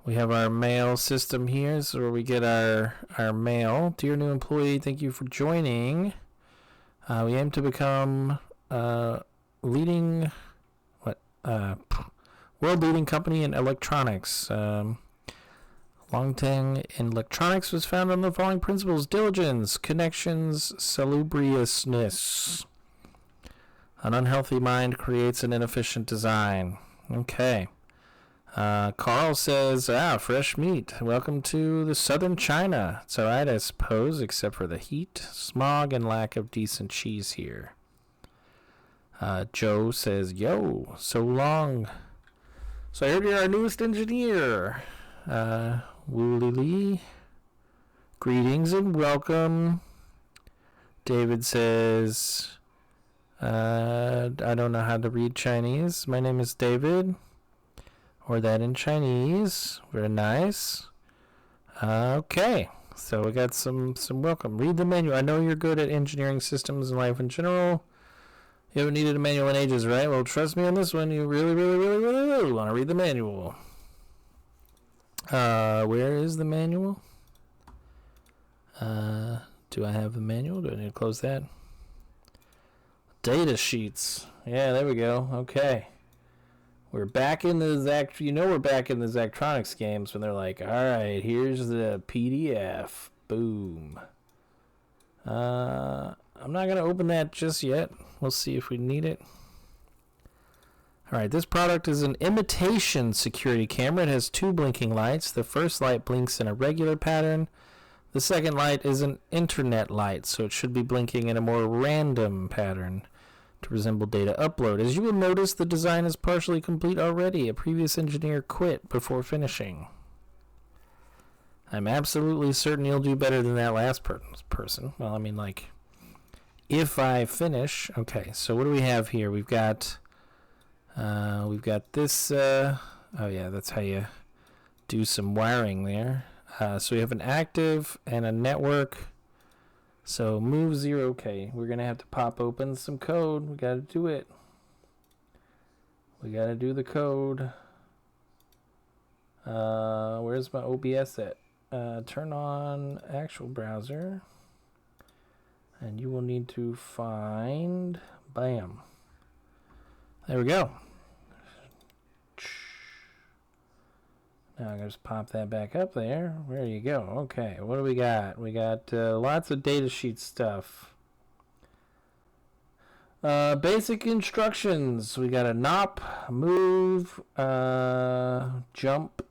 We have our mail system here, so where we get our mail. Dear new employee, thank you for joining. We aim to become leading world-leading company in electronics. Longtang in electronics was founded on the following principles: diligence, connections, salubriousness. An unhealthy mind creates an inefficient design. Okay. Carl says, fresh meat. Welcome to the southern China. It's alright, I suppose, except for the heat, smog, and lack of decent cheese here. Joe says, yo, so long. So I heard you're our newest engineer. Wooly Lee. Greetings and welcome. David says, I don't know how to read Chinese. My name is David. Or that in Chinese. Very nice. Okay. So we got some welcome. Read the manual. I know you're good at engineering systems and life in general. You haven't needed a manual in ages, right? Well, trust me on this one. You really, really, really, really, really want to read the manual. Where is the manual? Do I have the manual? Do I need to close that? Data sheets. Yeah, there we go. Okay. We're back in the we're back in the Zachtronics games when they're like, all right, here's the PDF. Boom. I'm not going to open that just yet. We'll see if we need it. All right, this product is an imitation security camera. It has two blinking lights. The first light blinks in a regular pattern. The second light is an internet light, so it should be blinking in a more random pattern to resemble data upload. As you will notice, the design is partially complete already. A previous engineer quit before finishing. I'm absolutely certain you'll do better than that last person. Well, I mean, like, if I finish. Okay, so what do we have here? We've got this. Oh yeah, that's how you do some wiring there. So we have an active and a network. So move 0. Okay, we're going to have to pop open some code. We got to do it. We got to do the code. Where's my OBS at? Turn on actual browser. And you will need to find... Bam. There we go. Now I'm going to just pop that back up there. There you go. Okay, what do we got? We got lots of datasheet stuff. Basic instructions. We got a NOP, move, jump,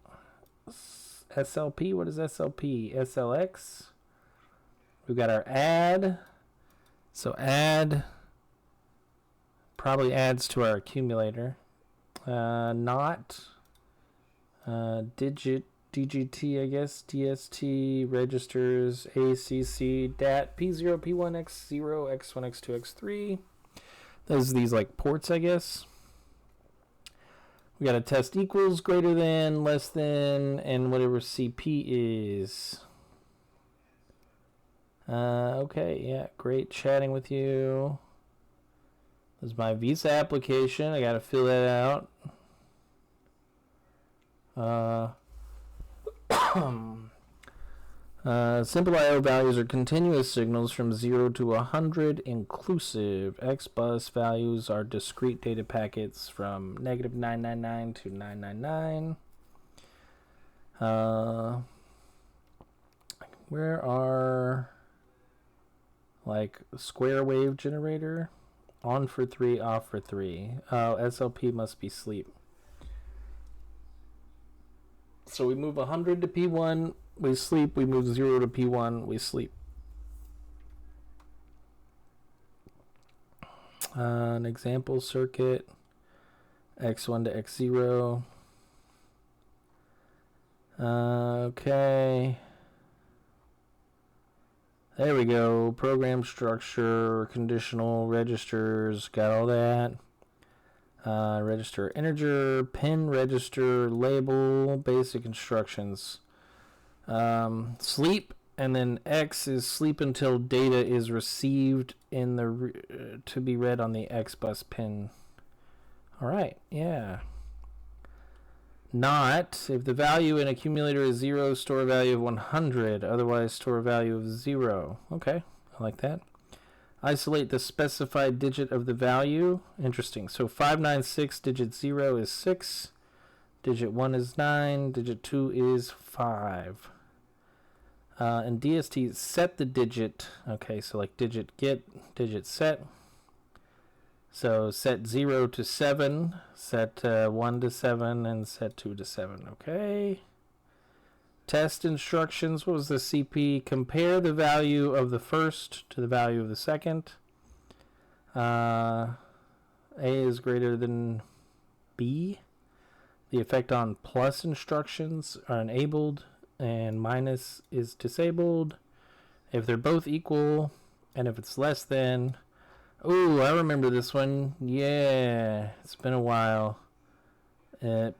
SLP. What is SLP? SLX. We got our add. So add probably adds to our accumulator. Not. Digit, DGT, I guess, DST, registers, ACC, DAT, P0, P1, X0, X1, X2, X3. Those are these like ports, I guess. We got a test equals, greater than, less than, and whatever CP is. Okay, yeah, great chatting with you. This is my visa application. I got to fill that out. Simple I/O values are continuous signals from 0 to 100 inclusive. XBus values are discrete data packets from -999 to 999. Where are like square wave generator? On for 3, off for 3. Oh, SLP must be sleep. So we move 100 to P1, we sleep. We move 0 to P1, we sleep. An example circuit, X1 to X0. Okay. There we go. Program structure, conditional, registers, got all that. Register integer, pin register, label, basic instructions. Sleep, and then X is sleep until data is received in the to be read on the XBus pin. All right, yeah. Not if the value in accumulator is 0, store a value of 100. Otherwise, store a value of 0. Okay, I like that. Isolate the specified digit of the value. Interesting. So 596, digit 0 is 6. Digit 1 is 9. Digit 2 is 5. And DST, set the digit. Okay, so like digit get, digit set. So set 0 to 7, set 1 to 7, and set 2 to 7. Okay. Test instructions. What was the CP? Compare the value of the first to the value of the second. A is greater than B. The effect on plus instructions are enabled and minus is disabled. If they're both equal and if it's less than... Oh, I remember this one. Yeah, it's been a while.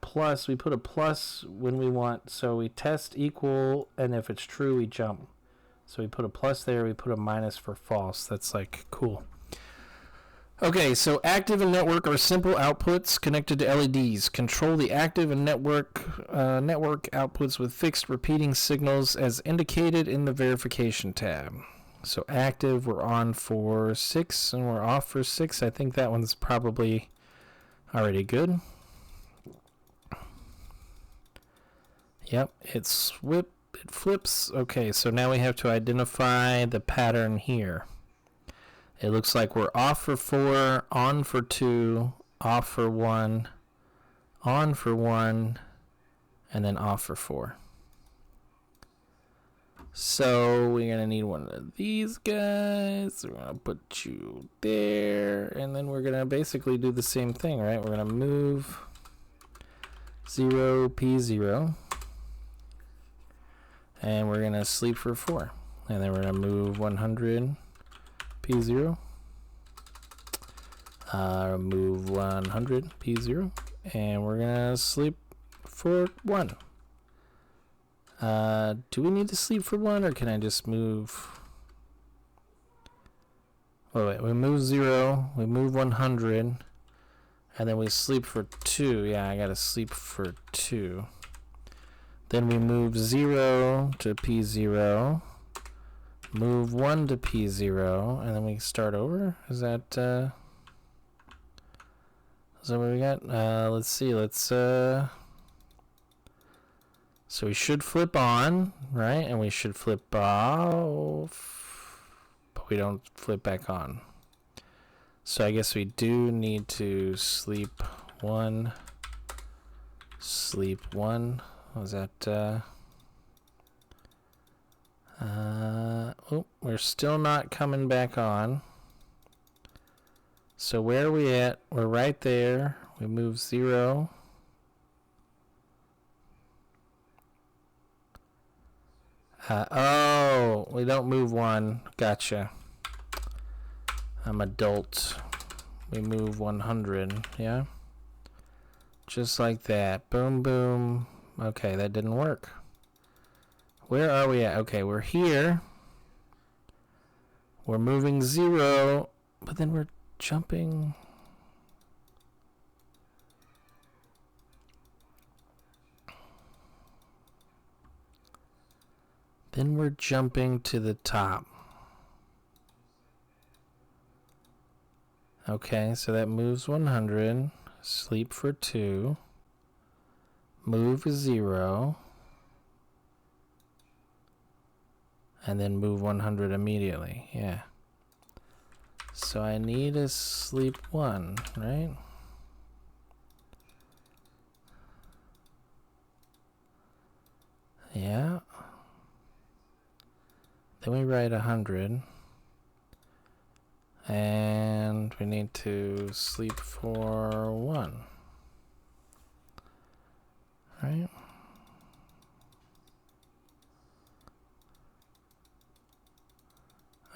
Plus, we put a plus when we want. So we test equal, and if it's true, we jump. So we put a plus there. We put a minus for false. That's like cool. Okay, so active and network are simple outputs connected to LEDs. Control the active and network outputs with fixed repeating signals as indicated in the verification tab. So active, we're on for 6, and we're off for 6. I think that one's probably already good. Yep, it flips. Okay, so now we have to identify the pattern here. It looks like we're off for 4, on for 2, off for 1, on for 1, and then off for 4. So we're going to need one of these guys. We're going to put you there. And then we're going to basically do the same thing, right? We're going to move 0, P0. And we're going to sleep for 4. And then we're going to move 100, P0. Move 100, P0. And we're going to sleep for 1. Do we need to sleep for 1, or can I just move? Oh, wait, we move 0, we move 100, and then we sleep for 2. Yeah, I gotta sleep for 2. Then we move 0 to P0, move 1 to P0, and then we start over. Is that what we got? Let's see, so we should flip on, right? And we should flip off, but we don't flip back on. So I guess we do need to sleep 1, sleep 1. What was that? Oh, we're still not coming back on. So where are we at? We're right there. We move 0. Oh, we don't move 1. Gotcha. I'm adult. We move 100. Yeah. Just like that. Boom, boom. Okay, that didn't work. Where are we at? Okay, we're here. We're moving 0, but then we're jumping. Then we're jumping to the top. Okay, so that moves 100. Sleep for 2. Move 0. And then move 100 immediately. Yeah. So I need a sleep 1, right? Yeah. Then we write 100. And we need to sleep for 1. Right?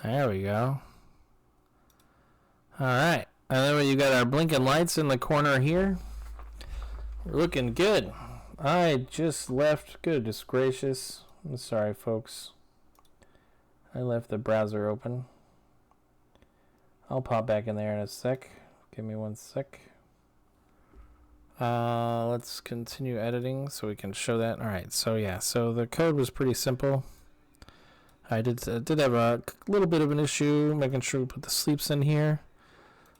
There we go. Alright. And then you got our blinking lights in the corner here. We're looking good. I just left. Goodness gracious. I'm sorry, folks. I left the browser open. I'll pop back in there in a sec. Give me 1 sec. Let's continue editing so we can show that. All right, so yeah, so the code was pretty simple. I did have a little bit of an issue making sure we put the sleeps in here.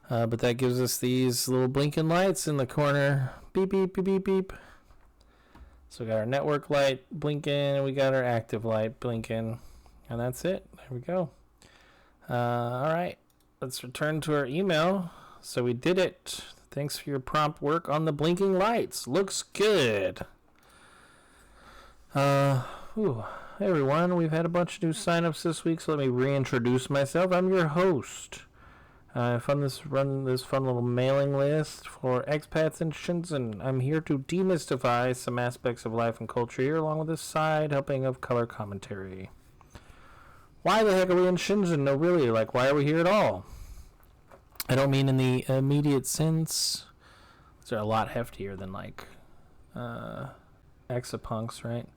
But that gives us these little blinking lights in the corner. Beep, beep, beep, beep, beep. So we got our network light blinking, and we got our active light blinking. And that's it. There we go. All right. Let's return to our email. So we did it. Thanks for your prompt work on the blinking lights. Looks good. Hey everyone. We've had a bunch of new signups this week, so let me reintroduce myself. I'm your host. I run this fun little mailing list for expats in Shenzhen. I'm here to demystify some aspects of life and culture here, along with a side helping of color commentary. Why the heck are we in Shenzhen? No, really, why are we here at all? I don't mean in the immediate sense. They're a lot heftier than, exapunks, right?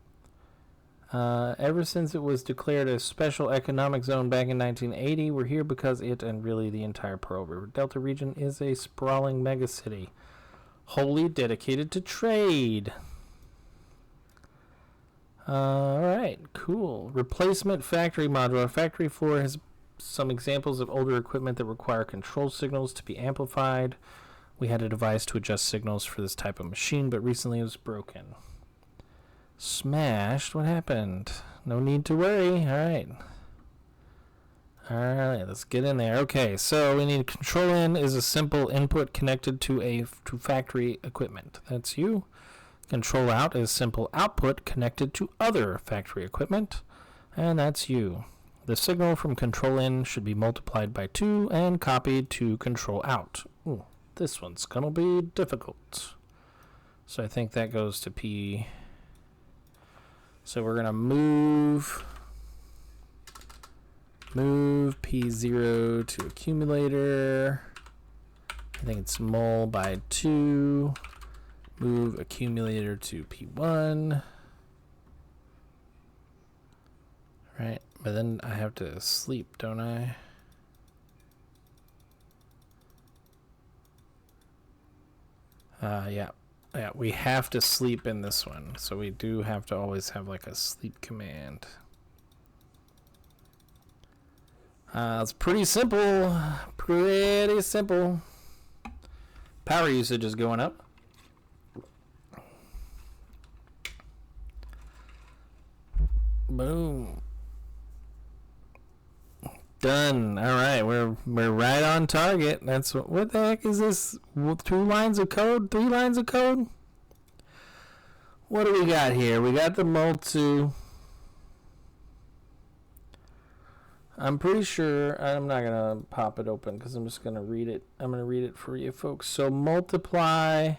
Ever since it was declared a special economic zone back in 1980, we're here because it, and really the entire Pearl River Delta region, is a sprawling megacity, wholly dedicated to trade. Alright, cool. Replacement factory module. Our factory floor has some examples of older equipment that require control signals to be amplified. We had a device to adjust signals for this type of machine, but recently it was broken. Smashed? What happened? No need to worry. Alright, let's get in there. Okay, so we need control in is a simple input connected to factory equipment. That's you. Control out is simple output connected to other factory equipment. And that's you. The signal from control in should be multiplied by 2 and copied to control out. Ooh, this one's gonna be difficult. So I think that goes to P. So we're gonna move P0 to accumulator. I think it's mul by 2. Move accumulator to P1. Right, but then I have to sleep, don't I? Yeah, we have to sleep in this one. So we do have to always have a sleep command. It's pretty simple. Pretty simple. Power usage is going up. Boom. Done. All right, we're right on target. That's what the heck is this? 2 lines of code? 3 lines of code? What do we got here? We got the mul2. I'm pretty sure I'm not gonna pop it open because I'm just gonna read it. I'm gonna read it for you folks. So multiply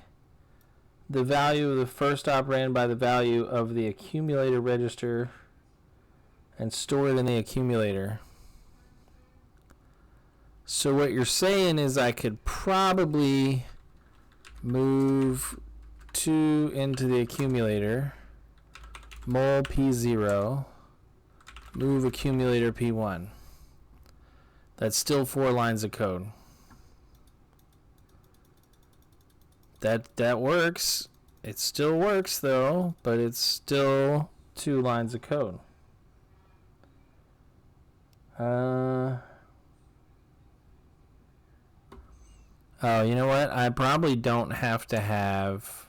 the value of the first operand by the value of the accumulator register and store it in the accumulator. So what you're saying is I could probably move 2 into the accumulator, mul P0, move accumulator P1. That's still 4 lines of code. That works. It still works though, but it's still 2 lines of code. Oh, you know what? I probably don't have to have...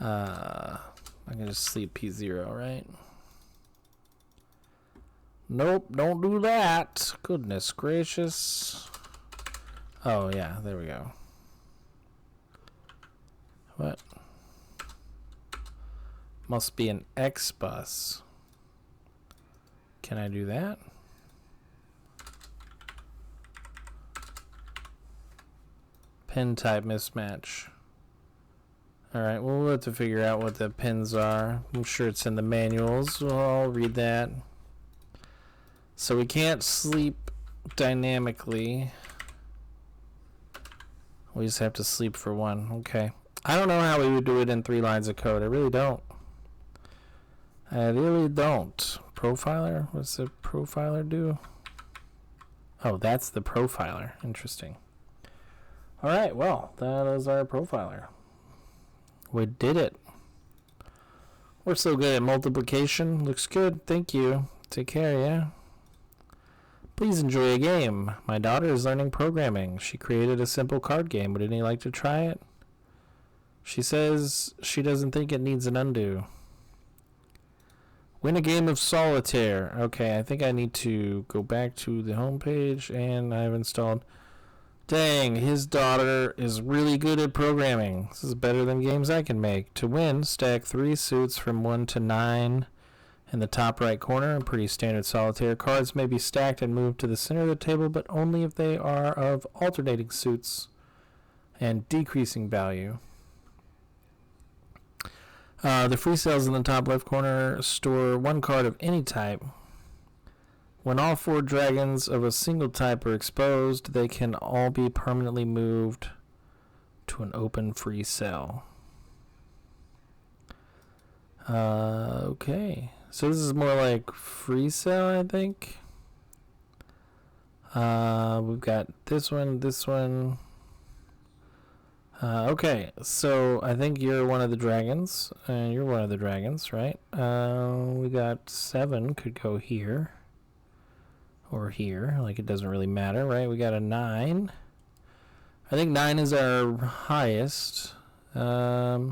I can just sleep P0, right? Nope, don't do that. Goodness gracious. Oh, yeah, there we go. What? Must be an X bus. Can I do that? Pin type mismatch. Alright, well, we'll have to figure out what the pins are. I'm sure it's in the manuals. I'll read that. So we can't sleep dynamically. We just have to sleep for 1. Okay. I don't know how we would do it in 3 lines of code. I really don't. Profiler? What's the profiler do? Oh, that's the profiler. Interesting. Alright, well, that is our profiler. We did it. We're so good at multiplication. Looks good. Thank you. Take care, yeah? Please enjoy a game. My daughter is learning programming. She created a simple card game. Would any like to try it? She says she doesn't think it needs an undo. Win a game of solitaire. Okay, I think I need to go back to the home page, and I've installed... Dang, his daughter is really good at programming. This is better than games I can make. To win, stack 3 suits from 1 to 9 in the top right corner. Pretty standard solitaire. Cards may be stacked and moved to the center of the table, but only if they are of alternating suits and decreasing value. The free cells in the top left corner store 1 card of any type. When all 4 dragons of a single type are exposed, they can all be permanently moved to an open free cell. Okay. So this is more like free cell, I think. We've got this one. Okay, so I think you're one of the dragons. You're one of the dragons, right? We got 7 could go here. Or here, like it doesn't really matter, right? We got a 9. I think 9 is our highest. I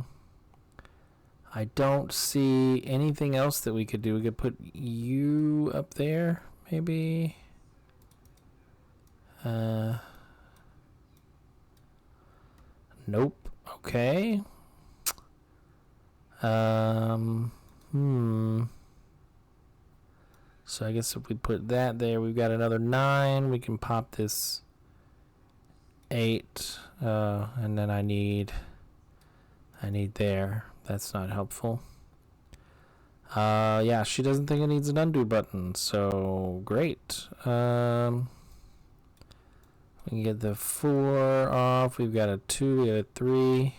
don't see anything else that we could do. We could put you up there, maybe. Nope. Okay. So I guess if we put that there, we've got another 9. We can pop this 8. And then I need there. That's not helpful. Yeah, she doesn't think it needs an undo button. So great. We can get the 4 off. We've got a 2. We got a 3.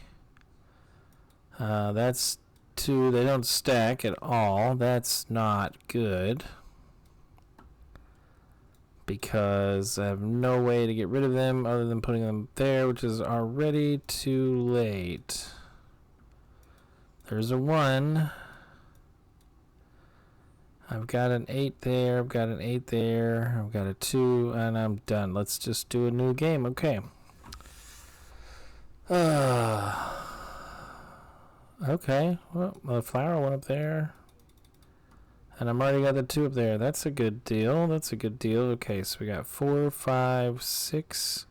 That's 2. They don't stack at all. That's not good. Because I have no way to get rid of them other than putting them there, which is already too late. There's a 1. I've got an 8 there. I've got an 8 there. I've got a 2, and I'm done. Let's just do a new game. Okay. Okay. Well, the flower went up there. And I'm already got the 2 up there. That's a good deal. That's a good deal. Okay, so we got 4, 5, 6.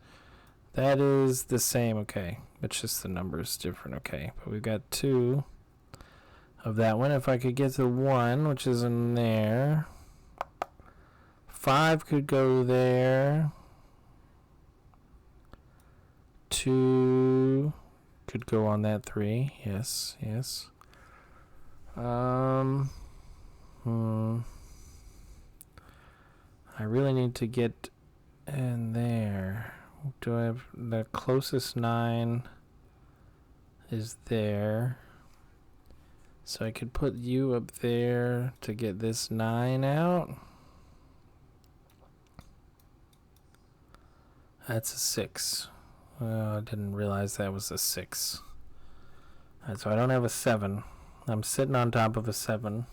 That is the same. Okay. It's just the numbers different. Okay. But we've got 2 of that one. If I could get to 1, which is in there. 5 could go there. 2 could go on that 3. Yes, yes. I really need to get in there. Do I have the closest 9 is there. So I could put you up there to get this 9 out. That's a 6. I didn't realize that was a 6. Alright, so I don't have a 7. I'm sitting on top of a 7.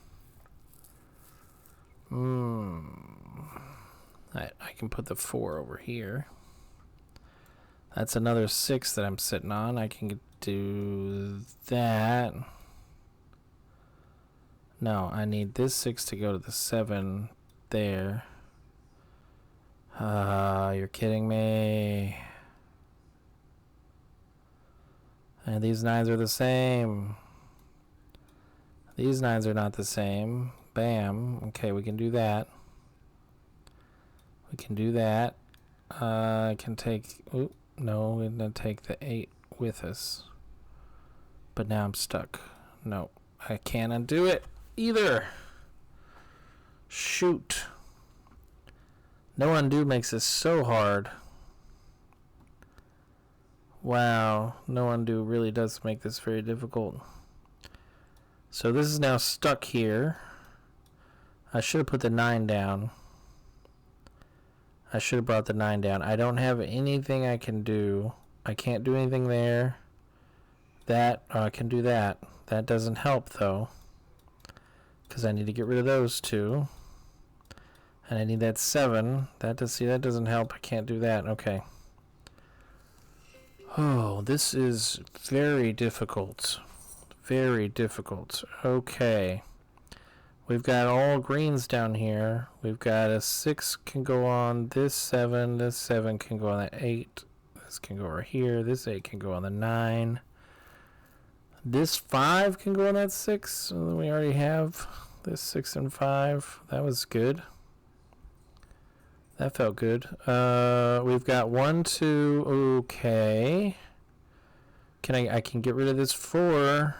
I can put the 4 over here. That's another 6 that I'm sitting on. I can do that. No, I need this 6 to go to the 7 there. You're kidding me. And these 9s are the same. These 9s are not the same. Bam. Okay, we can do that. We can do that. I can take... Oop, no, we're going to take the 8 with us. But now I'm stuck. No, I can't undo it either. Shoot. No undo makes this so hard. Wow, no undo really does make this very difficult. So this is now stuck here. I should have put the 9 down. I should have brought the 9 down. I don't have anything I can do. I can't do anything there. That, I can do that. That doesn't help, though. Because I need to get rid of those two. And I need that 7. That doesn't help. I can't do that. Okay. Oh, this is very difficult. Very difficult. Okay. We've got all greens down here. We've got a 6 can go on this 7. This 7 can go on that 8. This can go over here. This 8 can go on the 9. This 5 can go on that 6. So we already have this 6 and 5. That was good. That felt good. We've got 1, 2. Okay. I can get rid of this 4.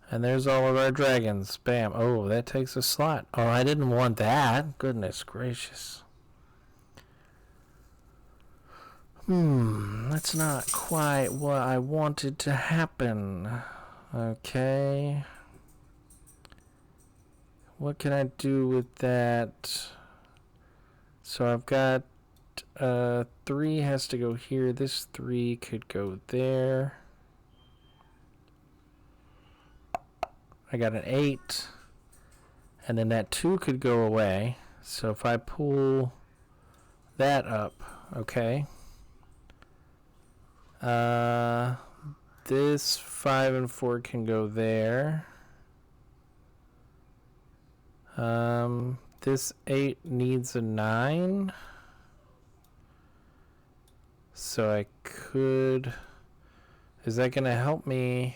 And there's all of our dragons. Bam. Oh, that takes a slot. Oh, I didn't want that. Goodness gracious. That's not quite what I wanted to happen. Okay. What can I do with that? So I've got 3 has to go here. This 3 could go there. I got an 8. And then that 2 could go away. So if I pull that up, okay. This 5 and 4 can go there. This 8 needs a 9. So I could... Is that going to help me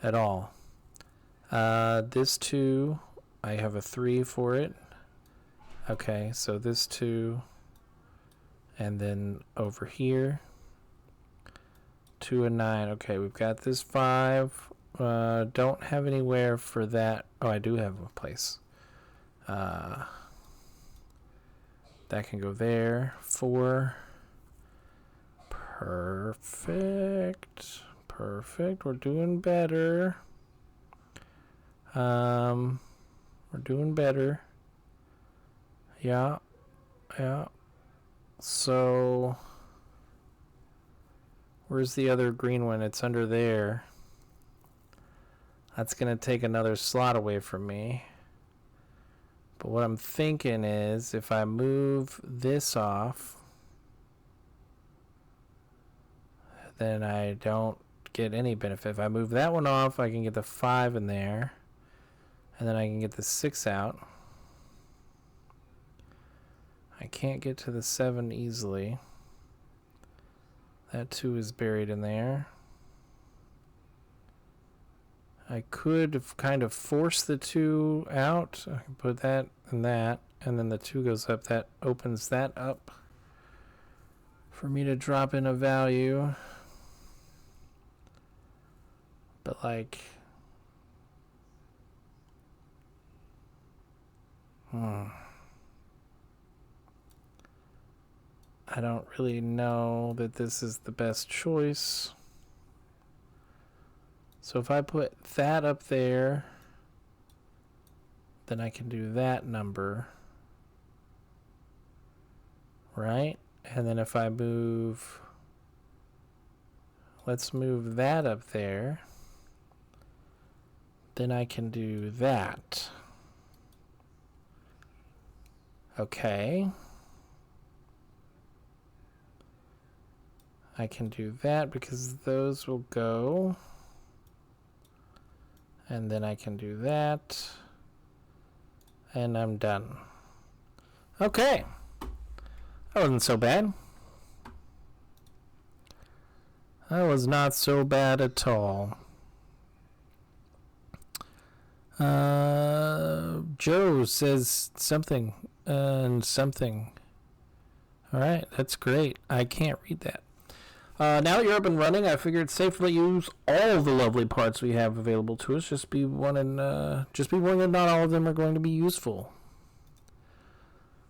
at all? This 2, I have a 3 for it. Okay, so this 2, and then over here, 2 and 9. Okay, we've got this 5. Don't have anywhere for that. Oh, I do have a place. That can go there. 4. Perfect. Perfect. We're doing better. We're doing better. Yeah. So, where's the other green one? It's under there. That's going to take another slot away from me. But what I'm thinking is, if I move this off, then I don't get any benefit. If I move that one off, I can get the 5 in there. And then I can get the 6 out. I can't get to the 7 easily. That 2 is buried in there. I could kind of force the 2 out. I can put that and that. And then the 2 goes up. That opens that up for me to drop in a value. But like... I don't really know that this is the best choice. So if I put that up there, then I can do that number. Right? And then if I move... Let's move that up there. Then I can do that. Okay. I can do that because those will go. And then I can do that. And I'm done. Okay. That wasn't so bad. That was not so bad at all. Joe says something and something. All right, that's great. I can't read that. Now that you're up and running, I figured it's safe to let you use all the lovely parts we have available to us. Just be warned that not all of them are going to be useful.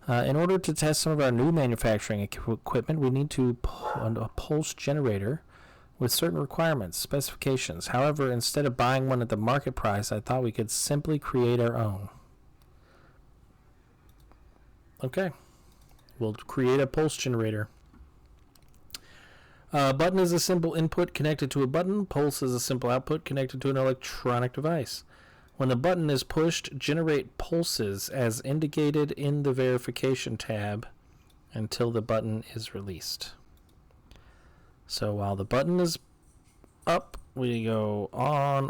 In order to test some of our new manufacturing equipment, we need to pull a pulse generator with certain requirements, specifications. However, instead of buying one at the market price, I thought we could simply create our own. Okay. We'll create a pulse generator. Button is a simple input connected to a button. Pulse is a simple output connected to an electronic device. When the button is pushed, generate pulses as indicated in the verification tab until the button is released. So while the button is up, we go on.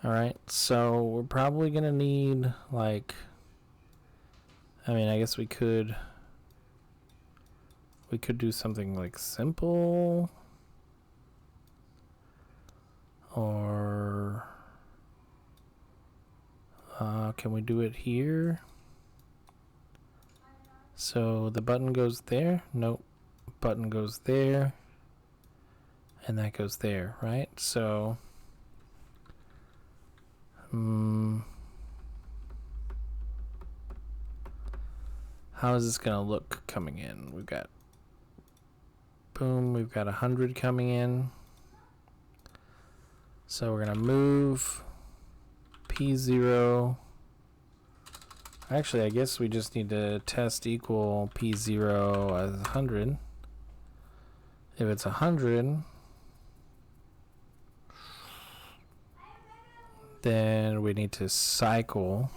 Alright, so we're probably going to need, like, I mean, I guess we could do something like simple, or can we do it here? So the button goes there. Nope. Button goes there. And that goes there, right? So how is this gonna look coming in? We've got boom, we've got 100 coming in. So we're gonna move P0. Actually, I guess we just need to test equal P0 as 100. If it's 100, then we need to cycle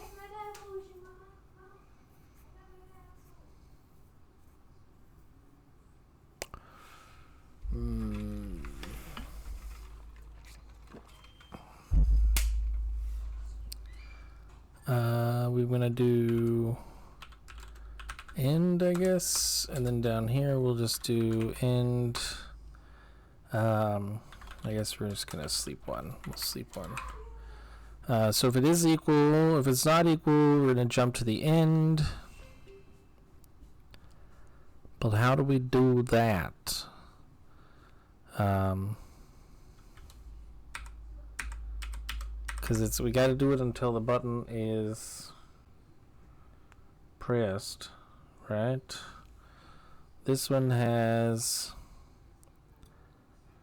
we're gonna do end, I guess, and then down here we'll just do end. I guess we're just gonna sleep one. We'll sleep one. So if it is equal, if it's not equal, we're gonna jump to the end. But how do we do that? Because we got to do it until the button is pressed, right? This one has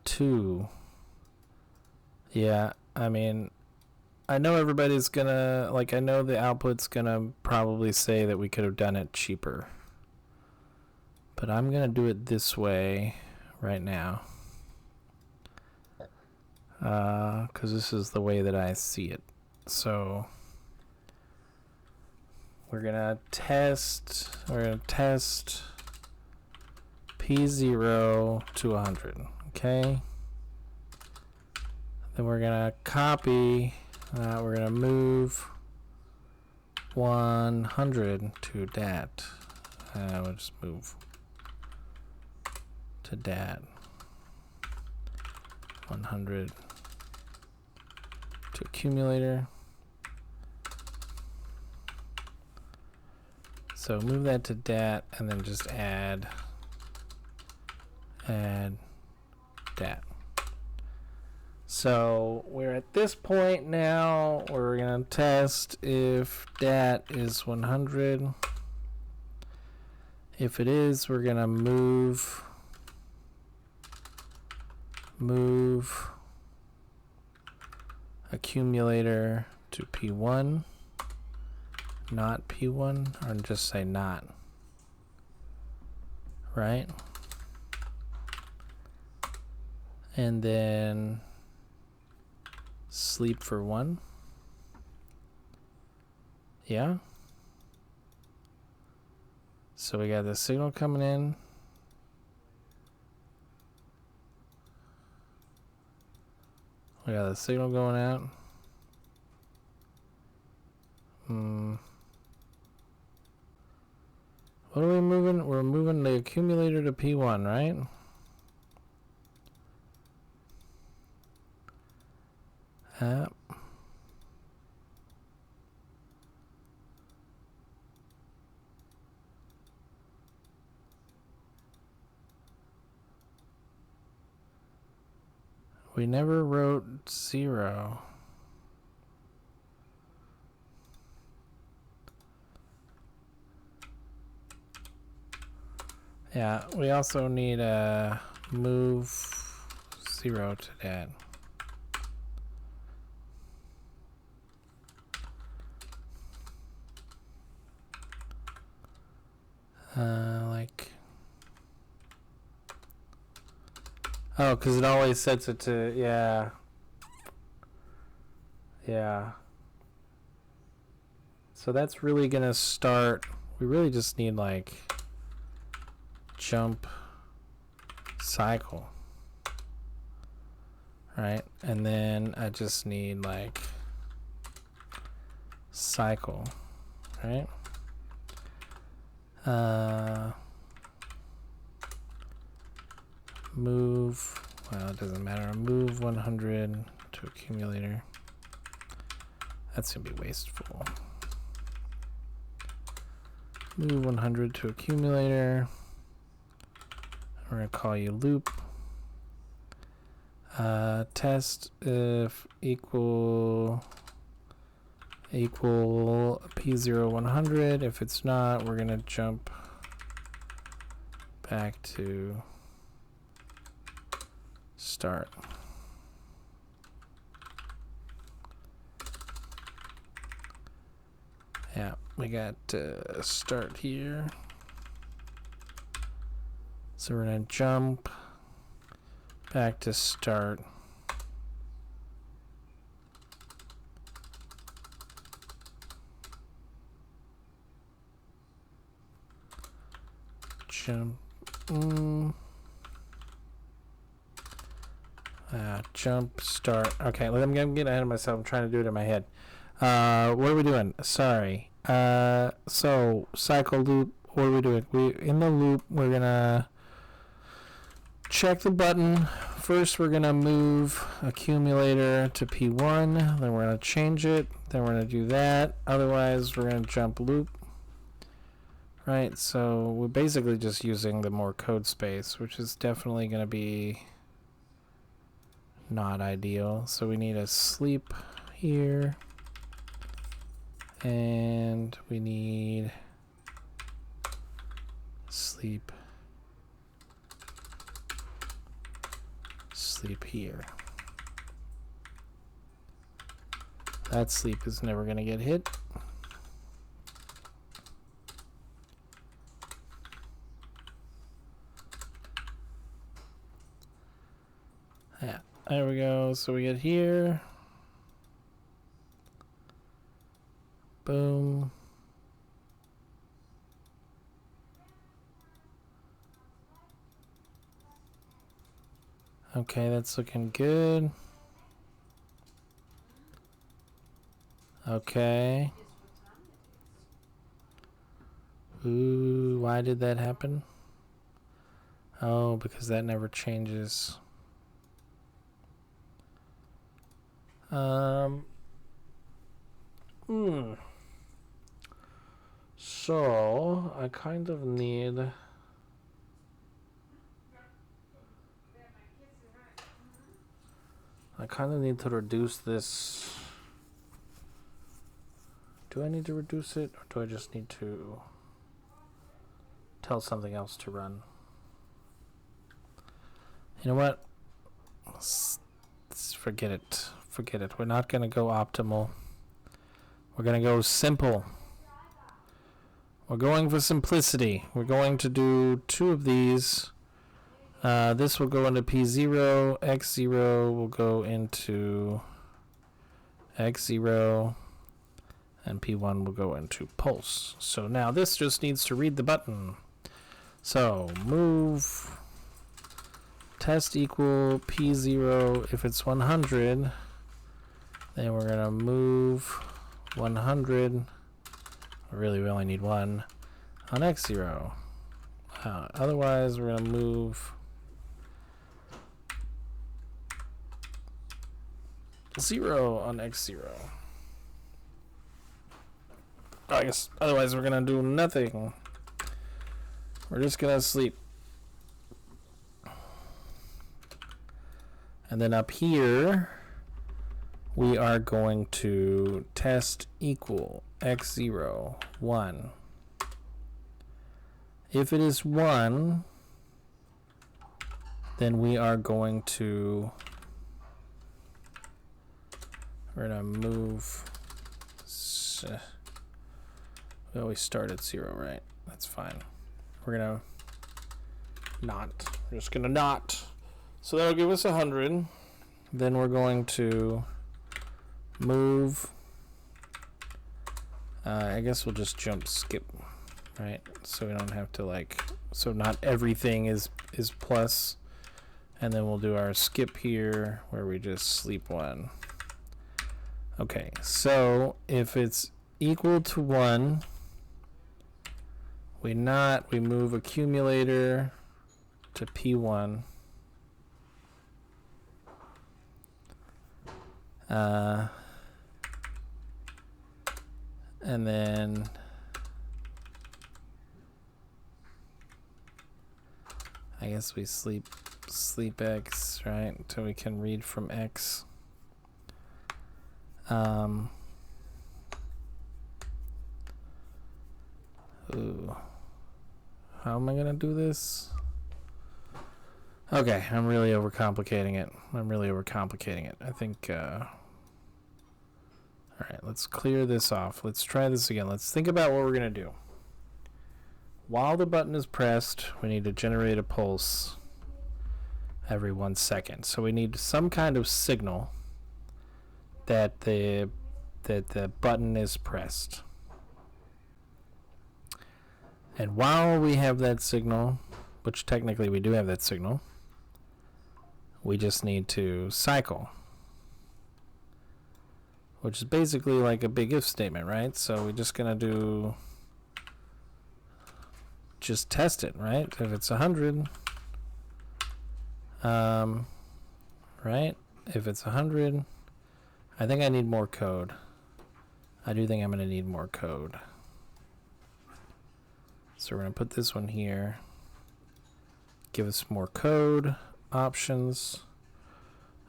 2. Yeah, I mean, I know everybody's gonna, like, I know the output's gonna probably say that we could have done it cheaper. But I'm gonna do it this way right now. Because this is the way that I see it. So we're gonna test P0 to 100, okay? Then we're gonna copy, we're gonna move 100 to dat. We'll just move to dat. 100 to accumulator. So move that to dat and then just add dat. So we're at this point now where we're going to test if dat is 100. If it is, we're going to move accumulator to P1, not P1, or just say not, right? And then sleep for 1. Yeah. So we got the signal coming in. We got the signal going out. What are we moving? We're moving the accumulator to P1, right? We never wrote 0. Yeah, we also need a move 0 to that. Like, oh, because it always sets it to, yeah. Yeah. So that's really going to start, we really just need like jump cycle. Right? And then I just need like cycle, right? Move, well, it doesn't matter. Move 100 to accumulator. That's gonna be wasteful. Move 100 to accumulator. We're gonna call you loop. Test if equal P0 100. If it's not, we're gonna jump back to start. Yeah, we got start here. So we're gonna jump back to start. Jump. Jump start. Okay, I'm getting ahead of myself. I'm trying to do it in my head. What are we doing? Sorry. So cycle loop. What are we doing? In the loop, we're gonna check the button. First, we're gonna move accumulator to P1. Then we're gonna change it. Then we're gonna do that. Otherwise, we're gonna jump loop. Right. So we're basically just using the more code space, which is definitely gonna be not ideal. So we need a sleep here. And we need sleep here. That sleep is never going to get hit. Yeah, there we go. So we get here. Boom. Okay, that's looking good. Okay. Ooh, why did that happen? Oh, because that never changes. So, I kind of need... to reduce this. Do I need to reduce it, or do I just need to tell something else to run? You know what? Let's forget it. Forget it. We're not going to go optimal. We're going to go simple. We're going for simplicity. We're going to do 2 of these. This will go into P0. X0 will go into X0. And P1 will go into pulse. So now this just needs to read the button. So move test equal P0. If it's 100, then we're going to move 100. Really, we only need 1 on X0. Otherwise, we're going to move 0 on X0. I guess otherwise we're gonna do nothing. We're just gonna sleep. And then up here we are going to test equal X0 1. If it is 1, then we are going to move. We always start at 0, right? That's fine. we're gonna not. We're just gonna not. So that'll give us 100. Then we're going to move. I guess we'll just skip, right? So we don't have to like. So not everything is plus. And then we'll do our skip here where we just sleep 1. Okay, so if it's equal to 1, we move accumulator to P1. And then I guess we sleep X, right? Until we can read from X. Ooh. How am I gonna do this? Okay, I'm really overcomplicating it. I think, alright, let's clear this off. Let's try this again. Let's think about what we're gonna do. While the button is pressed, we need to generate a pulse every 1 second. So we need some kind of signal that the button is pressed. And while we have that signal, which technically we do have that signal, we just need to cycle, which is basically like a big if statement, right? So we're just gonna do just test it, right? If it's 100, right? If it's 100, I think I need more code. I do think I'm gonna need more code. So we're gonna put this one here. Give us more code options.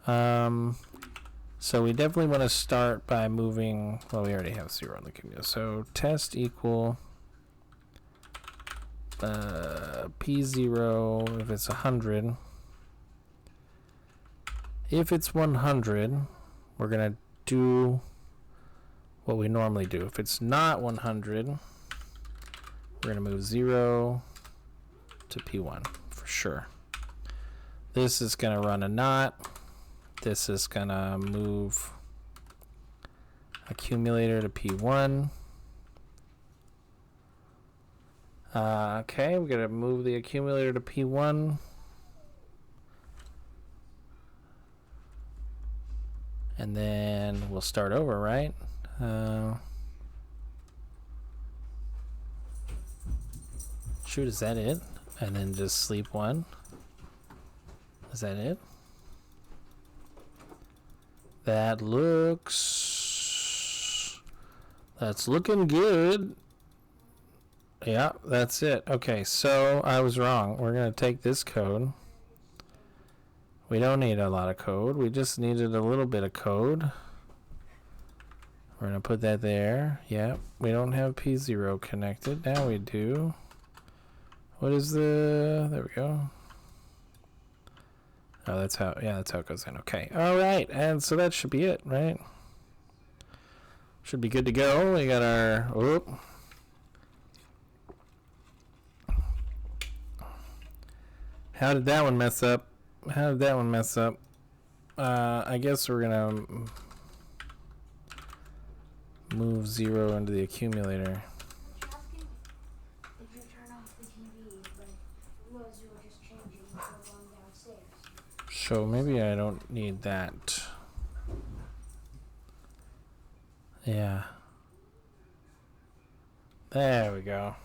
So we definitely want to start by moving. Well, we already have 0 on the computer. So test equal P0 if it's 100. If it's 100, we're gonna do what we normally do. If it's not 100, we're gonna move 0 to P1 for sure. This is gonna run a not. This is gonna move accumulator to P1. Okay, we're gonna move the accumulator to P1. And then we'll start over, right? Shoot, is that it? And then just sleep 1. Is that it? That's looking good. Yeah, that's it. Okay, so I was wrong. We're going to take this code. We don't need a lot of code. We just needed a little bit of code. We're going to put that there. Yep, we don't have P0 connected. Now we do. What is there we go. Oh, that's how it goes in. Okay. All right. And so that should be it, right? Should be good to go. We got our, how did that one mess up? I guess we're gonna move 0 into the accumulator. So maybe I don't need that. Yeah. There we go.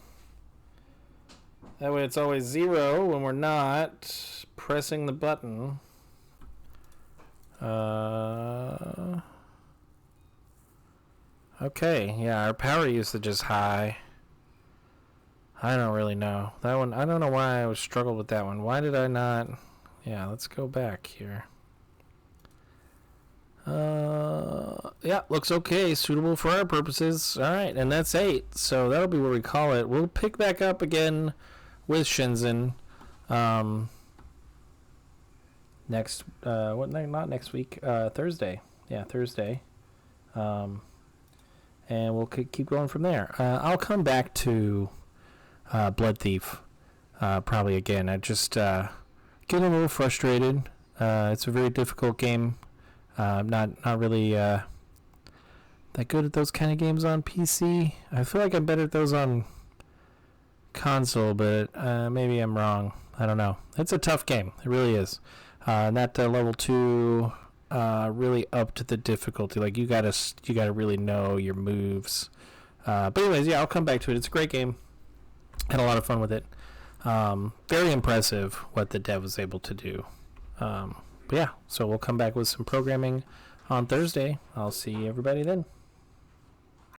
That way it's always 0 when we're not pressing the button. Okay, yeah, our power usage is high. I don't really know. That one, I don't know why I struggled with that one. Why did I not? Yeah, let's go back here. Yeah, looks okay. Suitable for our purposes. All right, and that's 8. So that'll be what we call it. We'll pick back up again with Shenzhen. Next, not next week. Thursday. Yeah, Thursday. And we'll keep going from there. I'll come back to Blood Thief probably again. I just getting a little frustrated. It's a very difficult game. Not really that good at those kind of games on PC. I feel like I'm better at those on console, but maybe I'm wrong. I don't know. It's a tough game. It really is. And that level 2 really upped the difficulty. Like you gotta really know your moves. But anyways, yeah, I'll come back to it. It's a great game. Had a lot of fun with it. Very impressive what the dev was able to do. But yeah, so we'll come back with some programming on Thursday. I'll see everybody then.